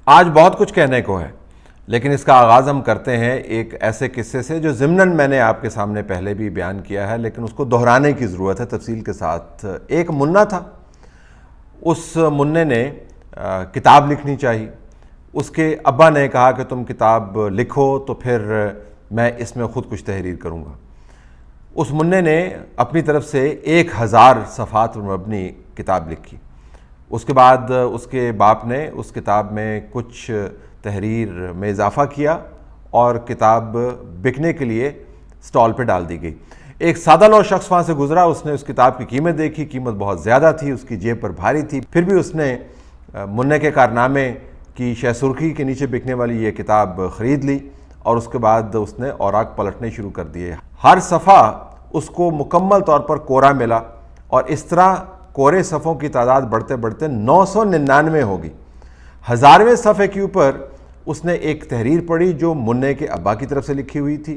آج بہت کچھ کہنے کو ہے، لیکن اس کا آغاز ہم کرتے ہیں ایک ایسے قصے سے جو ضمناً میں نے آپ کے سامنے پہلے بھی بیان کیا ہے، لیکن اس کو دہرانے کی ضرورت ہے تفصیل کے ساتھ۔ ایک منا تھا، اس منع نے کتاب لکھنی چاہیے۔ اس کے ابا نے کہا کہ تم کتاب لکھو تو پھر میں اس میں خود کچھ تحریر کروں گا۔ اس منع نے اپنی طرف سے 1000 صفحات پر مبنی کتاب لکھی۔ اس کے بعد اس کے باپ نے اس کتاب میں کچھ تحریر میں اضافہ کیا اور کتاب بکنے کے لیے سٹال پہ ڈال دی گئی۔ ایک سادہ لو شخص وہاں سے گزرا، اس نے اس کتاب کی قیمت دیکھی، قیمت بہت زیادہ تھی، اس کی جیب پر بھاری تھی، پھر بھی اس نے منع کے کارنامے کی شہ سرخی کے نیچے بکنے والی یہ کتاب خرید لی اور اس کے بعد اس نے اوراق پلٹنے شروع کر دیے۔ ہر صفحہ اس کو مکمل طور پر کوڑا ملا اور اس طرح کورے صفحوں کی تعداد بڑھتے بڑھتے 999 ہوگی۔ 1000ویں صفحے کے اوپر اس نے ایک تحریر پڑھی جو منع کے ابا کی طرف سے لکھی ہوئی تھی۔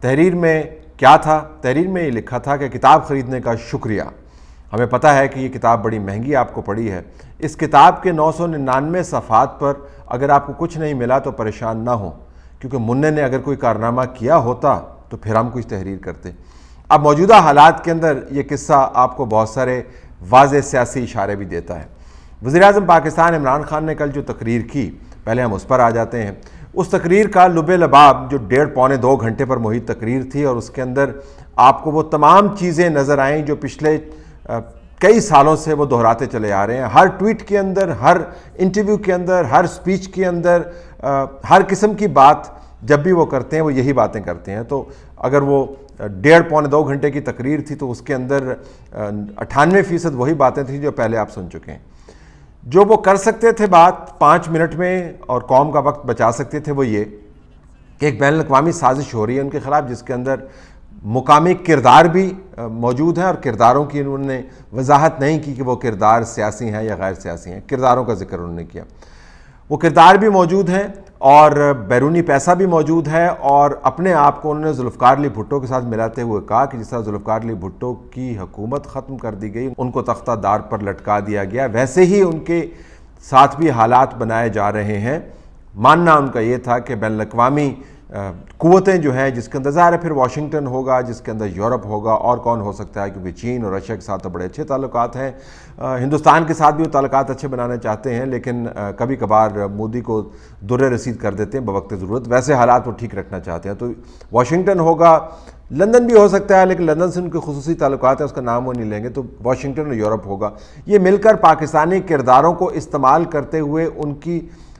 تحریر میں کیا تھا؟ تحریر میں یہ لکھا تھا کہ کتاب خریدنے کا شکریہ، ہمیں پتہ ہے کہ یہ کتاب بڑی مہنگی آپ کو پڑی ہے۔ اس کتاب کے 999 صفحات پر اگر آپ کو کچھ نہیں ملا تو پریشان نہ ہو، کیونکہ منع نے اگر کوئی کارنامہ کیا ہوتا تو پھر ہم کچھ تحریر کرتے۔ اب موجودہ حالات کے اندر یہ قصہ آپ کو بہت سارے واضح سیاسی اشارے بھی دیتا ہے۔ وزیراعظم پاکستان عمران خان نے کل جو تقریر کی، پہلے ہم اس پر آ جاتے ہیں۔ اس تقریر کا لب لباب جو 1.5-2 گھنٹے پر محیط تقریر تھی، اور اس کے اندر آپ کو وہ تمام چیزیں نظر آئیں جو پچھلے کئی سالوں سے وہ دہراتے چلے آ رہے ہیں۔ ہر ٹویٹ کے اندر، ہر انٹرویو کے اندر، ہر سپیچ کے اندر، ہر قسم کی بات جب بھی وہ کرتے ہیں وہ یہی باتیں کرتے ہیں۔ تو اگر وہ 1.5-2 گھنٹے کی تقریر تھی تو اس کے اندر 98% وہی باتیں تھیں جو پہلے آپ سن چکے ہیں۔ جو وہ کر سکتے تھے بات 5 منٹ میں اور قوم کا وقت بچا سکتے تھے، وہ یہ کہ ایک بین الاقوامی سازش ہو رہی ہے ان کے خلاف، جس کے اندر مقامی کردار بھی موجود ہیں، اور کرداروں کی انہوں نے وضاحت نہیں کی کہ وہ کردار سیاسی ہیں یا غیر سیاسی ہیں، کرداروں کا ذکر انہوں نے کیا۔ وہ کردار بھی موجود ہیں اور بیرونی پیسہ بھی موجود ہے، اور اپنے آپ کو انہوں نے ذوالفقار علی بھٹو کے ساتھ ملاتے ہوئے کہا کہ جس طرح ذوالفقار علی بھٹو کی حکومت ختم کر دی گئی، ان کو تختہ دار پر لٹکا دیا گیا، ویسے ہی ان کے ساتھ بھی حالات بنائے جا رہے ہیں۔ ماننا ان کا یہ تھا کہ بین الاقوامی قوتیں جو ہیں، جس کے اندر ظاہر ہے پھر واشنگٹن ہوگا، جس کے اندر یورپ ہوگا، اور کون ہو سکتا ہے، کیونکہ چین اور رشیا کے ساتھ تو بڑے اچھے تعلقات ہیں، ہندوستان کے ساتھ بھی وہ تعلقات اچھے بنانا چاہتے ہیں، لیکن کبھی کبھار مودی کو در رسید کر دیتے ہیں بوقت ضرورت، ویسے حالات وہ ٹھیک رکھنا چاہتے ہیں۔ تو واشنگٹن ہوگا، لندن بھی ہو سکتا ہے، لیکن لندن سے ان کے خصوصی تعلقات ہیں، اس کا نام وہ نہیں لیں گے، تو واشنگٹن اور یورپ ہوگا۔ یہ مل کر پاکستانی کرداروں کو استعمال کرتے ہوئے ان کی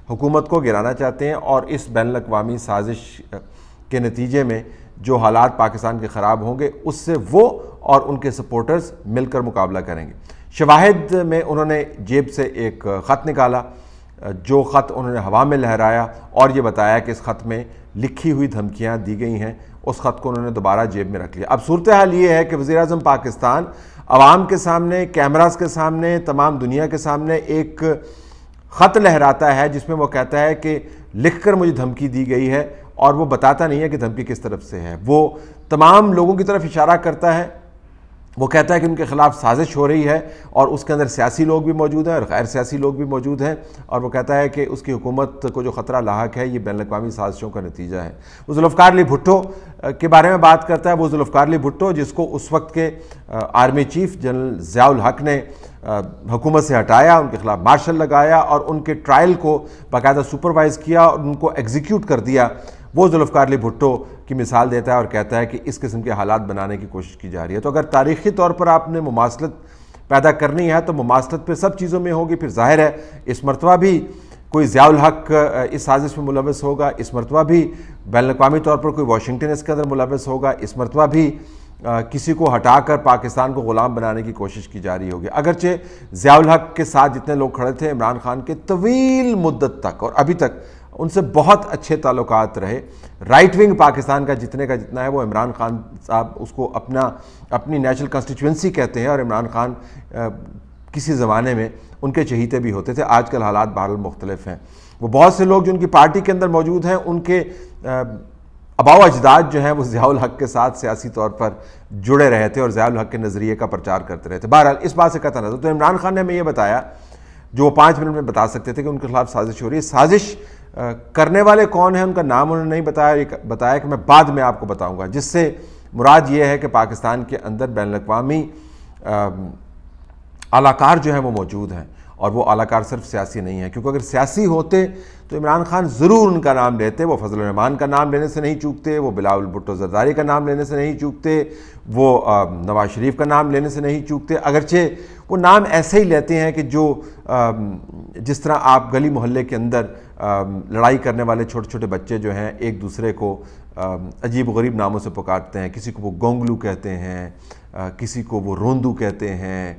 حکومت کو گرانا چاہتے ہیں، اور اس بین الاقوامی سازش کے نتیجے میں جو حالات پاکستان کے خراب ہوں گے اس سے وہ اور ان کے سپورٹرز مل کر مقابلہ کریں گے۔ شواہد میں انہوں نے جیب سے ایک خط نکالا، جو خط انہوں نے ہوا میں لہرایا اور یہ بتایا کہ اس خط میں لکھی ہوئی دھمکیاں دی گئی ہیں۔ اس خط کو انہوں نے دوبارہ جیب میں رکھ لیا۔ اب صورتحال یہ ہے کہ وزیراعظم پاکستان عوام کے سامنے، کیمراز کے سامنے، تمام دنیا کے سامنے ایک خط لہراتا ہے جس میں وہ کہتا ہے کہ لکھ کر مجھے دھمکی دی گئی ہے، اور وہ بتاتا نہیں ہے کہ دھمکی کس طرف سے ہے۔ وہ تمام لوگوں کی طرف اشارہ کرتا ہے، وہ کہتا ہے کہ ان کے خلاف سازش ہو رہی ہے، اور اس کے اندر سیاسی لوگ بھی موجود ہیں اور غیر سیاسی لوگ بھی موجود ہیں، اور وہ کہتا ہے کہ اس کی حکومت کو جو خطرہ لاحق ہے یہ بین الاقوامی سازشوں کا نتیجہ ہے۔ وہ ذوالفقار علی بھٹو کے بارے میں بات کرتا ہے، وہ ذوالفقار علی بھٹو جس کو اس وقت کے آرمی چیف جنرل ضیاء الحق نے حکومت سے ہٹایا، ان کے خلاف مارشل لگایا اور ان کے ٹرائل کو باقاعدہ سپروائز کیا اور ان کو ایگزیکیوٹ کر دیا، وہ ذوالفقار علی بھٹو کی مثال دیتا ہے اور کہتا ہے کہ اس قسم کے حالات بنانے کی کوشش کی جا رہی ہے۔ تو اگر تاریخی طور پر آپ نے مماثلت پیدا کرنی ہے تو مماثلت پہ سب چیزوں میں ہوگی۔ پھر ظاہر ہے اس مرتبہ بھی کوئی ضیاء الحق اس سازش میں ملوث ہوگا، اس مرتبہ بھی بین الاقوامی طور پر کوئی واشنگٹن اس کے اندر ملوث ہوگا، اس مرتبہ بھی کسی کو ہٹا کر پاکستان کو غلام بنانے کی کوشش کی جا رہی ہوگی۔ اگرچہ ضیاء الحق کے ساتھ جتنے لوگ کھڑے تھے عمران خان کے طویل مدت تک، اور ابھی تک ان سے بہت اچھے تعلقات رہے، رائٹ ونگ پاکستان کا جتنا ہے وہ عمران خان صاحب اس کو اپنی نیشنل کنسٹیچوئنسی کہتے ہیں، اور عمران خان کسی زمانے میں ان کے چہیتے بھی ہوتے تھے۔ آج کل حالات بہرحال مختلف ہیں۔ وہ بہت سے لوگ جو ان کی پارٹی کے اندر موجود ہیں، ان کے آباء و اجداد جو ہیں وہ ضیاء الحق کے ساتھ سیاسی طور پر جڑے رہے تھے اور ضیاء الحق کے نظریے کا پرچار کرتے رہے تھے۔ بہرحال اس بات سے قطع نظر، تو عمران خان نے ہمیں یہ بتایا جو وہ 5 منٹ میں بتا سکتے تھے کہ ان کے خلاف سازش ہو رہی ہے. سازش کرنے والے کون ہیں ان کا نام انہوں نے نہیں بتایا کہ میں بعد میں آپ کو بتاؤں گا, جس سے مراد یہ ہے کہ پاکستان کے اندر بین الاقوامی اعلی کار جو ہیں وہ موجود ہیں, اور وہ اعلی کار صرف سیاسی نہیں ہیں, کیونکہ اگر سیاسی ہوتے تو عمران خان ضرور ان کا نام لیتے. وہ فضل الرحمان کا نام لینے سے نہیں چوکتے, وہ بلاول بھٹو زرداری کا نام لینے سے نہیں چوکتے, وہ نواز شریف کا نام لینے سے نہیں چوکتے, اگرچہ وہ نام ایسے ہی لیتے ہیں کہ جو جس طرح آپ گلی محلے کے اندر لڑائی کرنے والے چھوٹے چھوٹے بچے جو ہیں ایک دوسرے کو عجیب و غریب ناموں سے پکارتے ہیں. کسی کو وہ گونگلو کہتے ہیں, کسی کو وہ روندو کہتے ہیں,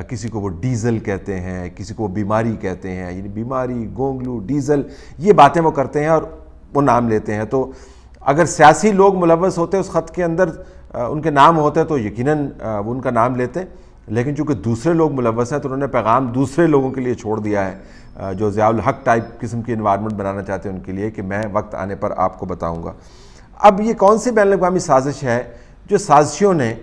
کسی کو وہ ڈیزل کہتے ہیں, کسی کو وہ بیماری کہتے ہیں. یعنی بیماری, گونگلو, ڈیزل, یہ باتیں وہ کرتے ہیں اور وہ نام لیتے ہیں. تو اگر سیاسی لوگ ملوث ہوتے اس خط کے اندر, ان کے نام ہوتے تو یقیناً وہ ان کا نام لیتے, لیکن چونکہ دوسرے لوگ ملوث ہیں تو انہوں نے پیغام دوسرے لوگوں کے لیے چھوڑ دیا ہے, جو ضیاء الحق ٹائپ قسم کی انوائرمنٹ بنانا چاہتے ہیں ان کے لیے, کہ میں وقت آنے پر آپ کو بتاؤں گا. اب یہ کون سی بین الاقوامی سازش ہے جو سازشیوں نے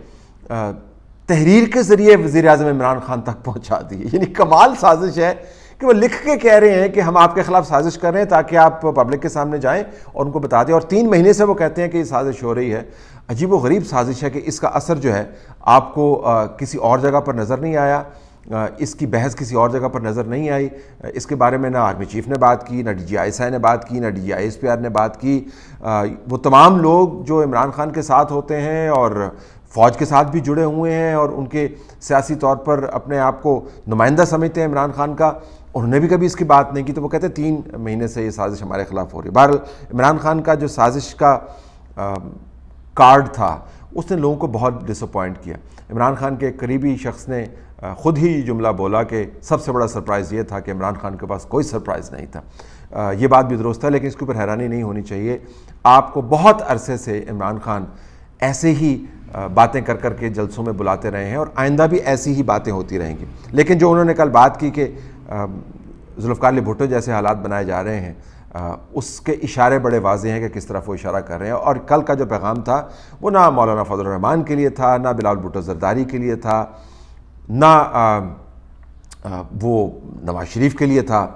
تحریر کے ذریعے وزیر اعظم عمران خان تک پہنچا دی؟ یعنی کمال سازش ہے کہ وہ لکھ کے کہہ رہے ہیں کہ ہم آپ کے خلاف سازش کر رہے ہیں تاکہ آپ پبلک کے سامنے جائیں اور ان کو بتا دیں, اور 3 مہینے سے وہ کہتے ہیں کہ یہ سازش ہو رہی ہے. عجیب و غریب سازش ہے کہ اس کا اثر جو ہے آپ کو کسی اور جگہ پر نظر نہیں آیا, اس کی بحث کسی اور جگہ پر نظر نہیں آئی. اس کے بارے میں نہ آرمی چیف نے بات کی, نہ D G I S I نے بات کی, نہ D G I S P R نے بات کی. وہ تمام لوگ جو عمران خان کے ساتھ ہوتے ہیں اور فوج کے ساتھ بھی جڑے ہوئے ہیں اور ان کے سیاسی طور پر اپنے آپ کو نمائندہ سمجھتے ہیں عمران خان کا, انہوں نے بھی کبھی اس کی بات نہیں کی. تو وہ کہتے ہیں 3 مہینے سے یہ سازش ہمارے خلاف ہو رہی ہے. بہرحال عمران خان کا جو سازش کا کارڈ تھا اس نے لوگوں کو بہت ڈس اپوائنٹ کیا. عمران خان کے ایک قریبی شخص نے خود ہی جملہ بولا کہ سب سے بڑا سرپرائز یہ تھا کہ عمران خان کے پاس کوئی سرپرائز نہیں تھا. یہ بات بھی درست ہے, لیکن اس کے اوپر حیرانی نہیں ہونی چاہیے. آپ کو بہت عرصے سے عمران خان ایسے ہی باتیں کر کر کے جلسوں میں بلاتے رہے ہیں اور آئندہ بھی ایسی ہی باتیں ہوتی رہیں گی. لیکن جو انہوں نے کل بات کی کہ ذوالفقار علی بھٹو جیسے حالات بنائے جا رہے ہیں, اس کے اشارے بڑے واضح ہیں کہ کس طرف وہ اشارہ کر رہے ہیں. اور کل کا جو پیغام تھا وہ نہ مولانا فضل الرحمان کے لیے تھا, نہ بلاول بھٹو زرداری کے لیے تھا, نہ وہ نواز شریف کے لیے تھا.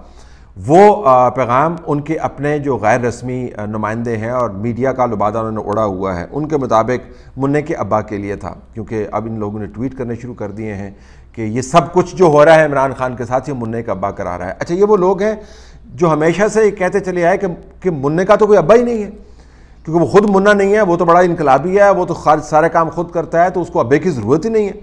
وہ پیغام ان کے اپنے جو غیر رسمی نمائندے ہیں اور میڈیا کا لبادہ انہوں نے اڑا ہوا ہے ان کے مطابق منع کے ابا کے لیے تھا, کیونکہ اب ان لوگوں نے ٹویٹ کرنے شروع کر دیے ہیں کہ یہ سب کچھ جو ہو رہا ہے عمران خان کے ساتھ یہ منع کا ابا کرا رہا ہے. اچھا, یہ وہ لوگ ہیں جو ہمیشہ سے یہ کہتے چلے آئے کہ منع کا تو کوئی ابا ہی نہیں ہے, کیونکہ وہ خود منع نہیں ہے, وہ تو بڑا انقلابی ہے, وہ تو سارے کام خود کرتا ہے, تو اس کو ابے کی ضرورت ہی نہیں ہے.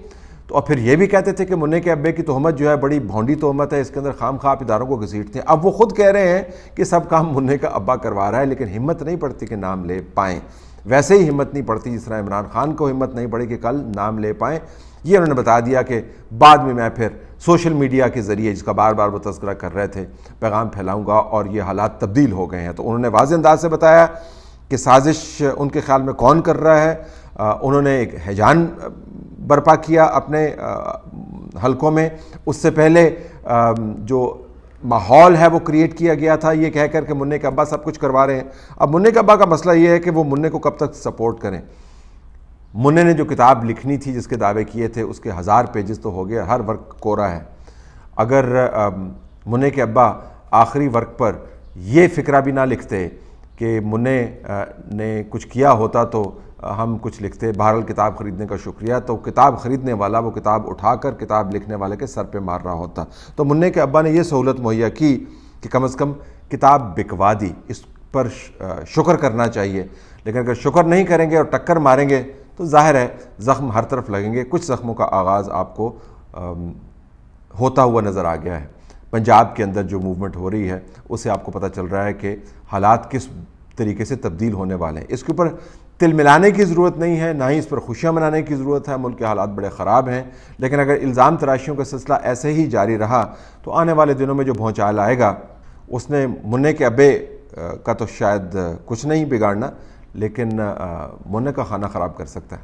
تو اور پھر یہ بھی کہتے تھے کہ منع کے ابے کی تہمت جو ہے بڑی بھونڈی تہمت ہے, اس کے اندر خام خواہ اداروں کو گھسیٹتے ہیں. اب وہ خود کہہ رہے ہیں کہ سب کام منع کا ابا کروا رہا ہے, لیکن ہمت نہیں پڑتی کہ نام لے پائیں. ویسے ہی ہمت نہیں پڑتی جس طرح عمران خان کو ہمت نہیں پڑی کہ کل نام لے پائیں. یہ انہوں نے بتا دیا کہ بعد میں پھر سوشل میڈیا کے ذریعے, جس کا بار بار وہ تذکرہ کر رہے تھے, پیغام پھیلاؤں گا اور یہ حالات تبدیل ہو گئے ہیں. تو انہوں نے واضح انداز سے بتایا کہ سازش ان کے خیال میں کون کر رہا ہے. انہوں نے ایک ہیجان برپا کیا اپنے حلقوں میں. اس سے پہلے جو ماحول ہے وہ کریٹ کیا گیا تھا یہ کہہ کر کہ منع کے ابا سب کچھ کروا رہے ہیں. اب منع کے ابا کا مسئلہ یہ ہے کہ وہ منع کو کب تک سپورٹ کریں. منع نے جو کتاب لکھنی تھی جس کے دعوے کیے تھے اس کے 1000 پیجز تو ہو گیا, ہر ورق کوڑا ہے. اگر منع کے ابا آخری ورق پر یہ فکرہ بھی نہ لکھتے کہ منع نے کچھ کیا ہوتا تو ہم کچھ لکھتے, بہرحال کتاب خریدنے کا شکریہ, تو کتاب خریدنے والا وہ کتاب اٹھا کر کتاب لکھنے والے کے سر پہ مار رہا ہوتا. تو منع کے ابا نے یہ سہولت مہیا کی کہ کم از کم کتاب بکوا دی. اس پر شکر کرنا چاہیے, لیکن اگر شکر نہیں کریں گے اور ٹکر ماریں گے تو ظاہر ہے زخم ہر طرف لگیں گے. کچھ زخموں کا آغاز آپ کو ہوتا ہوا نظر آ گیا ہے. پنجاب کے اندر جو موومنٹ ہو رہی ہے اس سے آپ کو پتہ چل رہا ہے کہ حالات کس طریقے سے تبدیل ہونے والے ہیں. اس کے اوپر تل ملانے کی ضرورت نہیں ہے, نہ ہی اس پر خوشیاں منانے کی ضرورت ہے. ملک کے حالات بڑے خراب ہیں, لیکن اگر الزام تراشیوں کا سلسلہ ایسے ہی جاری رہا تو آنے والے دنوں میں جو بھونچال آئے گا اس نے منع کے ابے کا تو شاید کچھ نہیں بگاڑنا, لیکن منع کا کھانا خراب کر سکتا ہے.